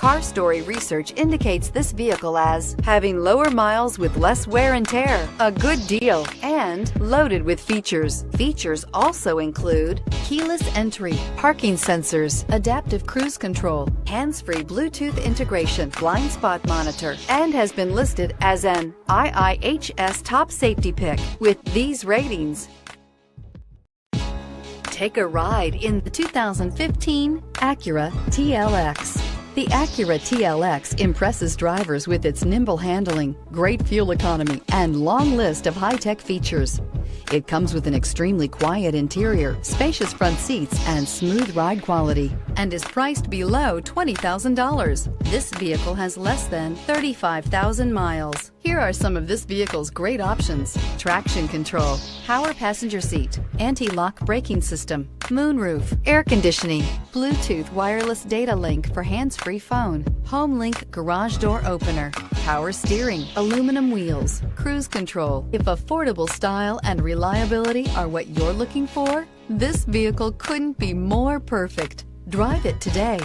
Car Story research indicates this vehicle as having lower miles with less wear and tear, a good deal, and loaded with features. Features also include keyless entry, parking sensors, adaptive cruise control, hands-free Bluetooth integration, blind spot monitor, and has been listed as an IIHS top safety pick. With these ratings, take a ride in the 2015 Acura TLX. The Acura TLX impresses drivers with its nimble handling, great fuel economy, and long list of high-tech features. It comes with an extremely quiet interior, spacious front seats, and smooth ride quality, and is priced below $20,000. This vehicle has less than 35,000 miles. Here are some of this vehicle's great options: traction control, power passenger seat, anti-lock braking system, moonroof, air conditioning, Bluetooth wireless data link for hands-free phone, home link garage door opener, power steering, aluminum wheels, cruise control. If affordable style and reliability are what you're looking for, this vehicle couldn't be more perfect. Drive it today.